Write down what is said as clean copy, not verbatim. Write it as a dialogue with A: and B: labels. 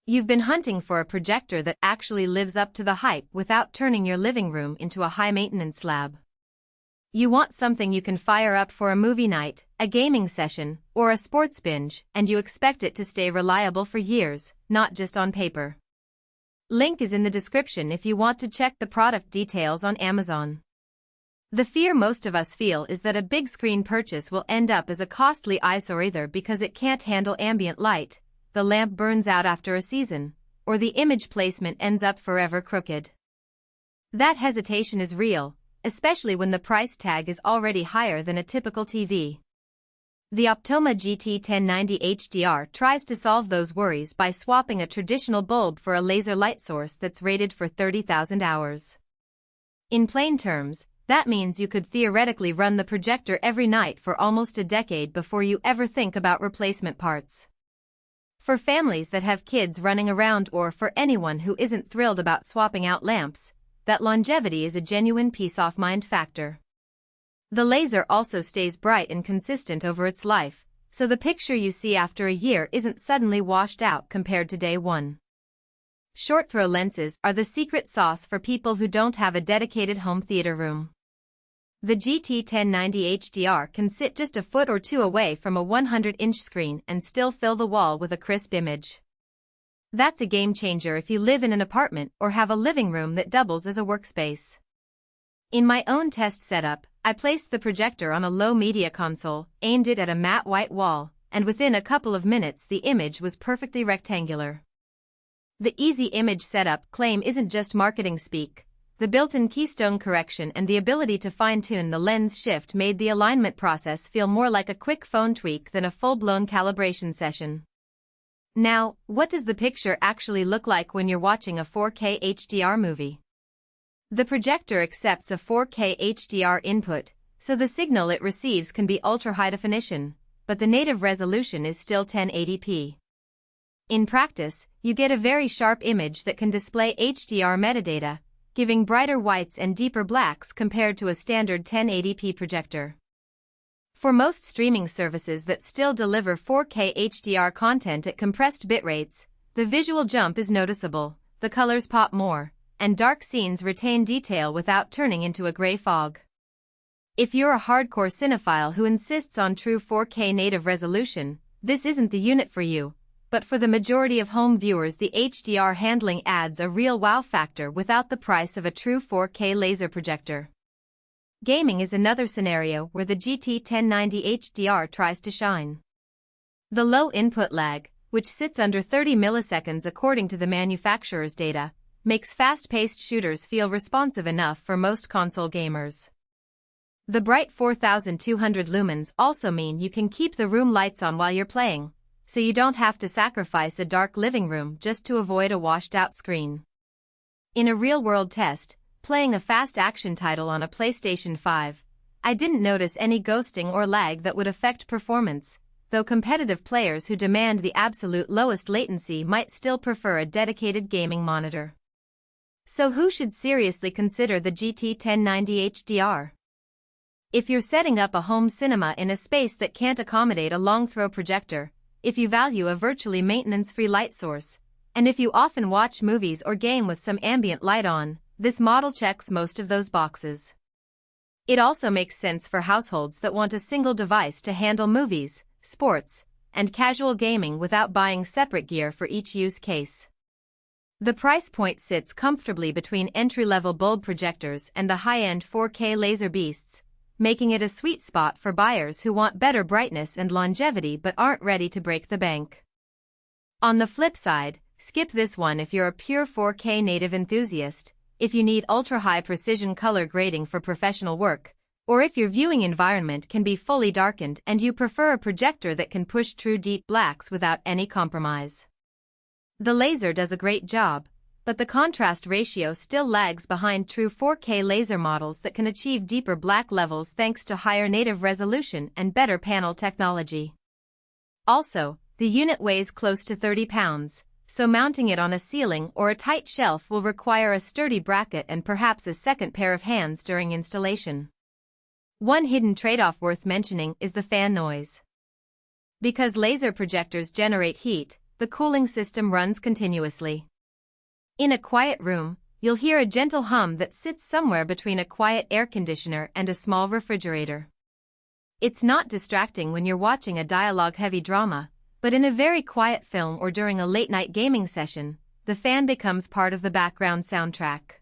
A: You've been hunting for a projector that actually lives up to the hype without turning your living room into a high-maintenance lab. You want something you can fire up for a movie night, a gaming session, or a sports binge, and you expect it to stay reliable for years, not just on paper. Link is in the description if you want to check the product details on Amazon. The fear most of us feel is that a big screen purchase will end up as a costly eyesore, either because it can't handle ambient light, the lamp burns out after a season, or the image placement ends up forever crooked. That hesitation is real, especially when the price tag is already higher than a typical TV. The Optoma GT1090HDR tries to solve those worries by swapping a traditional bulb for a laser light source that's rated for 30,000 hours. In plain terms, that means you could theoretically run the projector every night for almost a decade before you ever think about replacement parts. For families that have kids running around, or for anyone who isn't thrilled about swapping out lamps, that longevity is a genuine peace-of-mind factor. The laser also stays bright and consistent over its life, so the picture you see after a year isn't suddenly washed out compared to day one. Short-throw lenses are the secret sauce for people who don't have a dedicated home theater room. The GT1090HDR can sit just a foot or two away from a 100-inch screen and still fill the wall with a crisp image. That's a game changer if you live in an apartment or have a living room that doubles as a workspace. In my own test setup, I placed the projector on a low media console, aimed it at a matte white wall, and within a couple of minutes the image was perfectly rectangular. The easy image setup claim isn't just marketing speak. The built-in keystone correction and the ability to fine-tune the lens shift made the alignment process feel more like a quick phone tweak than a full-blown calibration session. Now, what does the picture actually look like when you're watching a 4K HDR movie? The projector accepts a 4K HDR input, so the signal it receives can be ultra-high definition, but the native resolution is still 1080p. In practice, you get a very sharp image that can display HDR metadata, giving brighter whites and deeper blacks compared to a standard 1080p projector. For most streaming services that still deliver 4K HDR content at compressed bitrates, the visual jump is noticeable, the colors pop more, and dark scenes retain detail without turning into a gray fog. If you're a hardcore cinephile who insists on true 4K native resolution, this isn't the unit for you. But for the majority of home viewers, the HDR handling adds a real wow factor without the price of a true 4K laser projector. Gaming is another scenario where the GT1090HDR tries to shine. The low input lag, which sits under 30 milliseconds according to the manufacturer's data, makes fast-paced shooters feel responsive enough for most console gamers. The bright 4200 lumens also mean you can keep the room lights on while you're playing, so you don't have to sacrifice a dark living room just to avoid a washed-out screen. In a real-world test, playing a fast-action title on a PlayStation 5, I didn't notice any ghosting or lag that would affect performance, though competitive players who demand the absolute lowest latency might still prefer a dedicated gaming monitor. So who should seriously consider the GT1090HDR? If you're setting up a home cinema in a space that can't accommodate a long-throw projector, if you value a virtually maintenance-free light source, and if you often watch movies or game with some ambient light on, this model checks most of those boxes. It also makes sense for households that want a single device to handle movies, sports, and casual gaming without buying separate gear for each use case. The price point sits comfortably between entry-level bulb projectors and the high-end 4K laser beasts, making it a sweet spot for buyers who want better brightness and longevity but aren't ready to break the bank. On the flip side, skip this one if you're a pure 4K native enthusiast, if you need ultra-high precision color grading for professional work, or if your viewing environment can be fully darkened and you prefer a projector that can push true deep blacks without any compromise. The laser does a great job, but the contrast ratio still lags behind true 4K laser models that can achieve deeper black levels thanks to higher native resolution and better panel technology. Also, the unit weighs close to 30 pounds, so mounting it on a ceiling or a tight shelf will require a sturdy bracket and perhaps a second pair of hands during installation. One hidden trade-off worth mentioning is the fan noise. Because laser projectors generate heat, the cooling system runs continuously. In a quiet room, you'll hear a gentle hum that sits somewhere between a quiet air conditioner and a small refrigerator. It's not distracting when you're watching a dialogue-heavy drama, but in a very quiet film or during a late-night gaming session, the fan becomes part of the background soundtrack.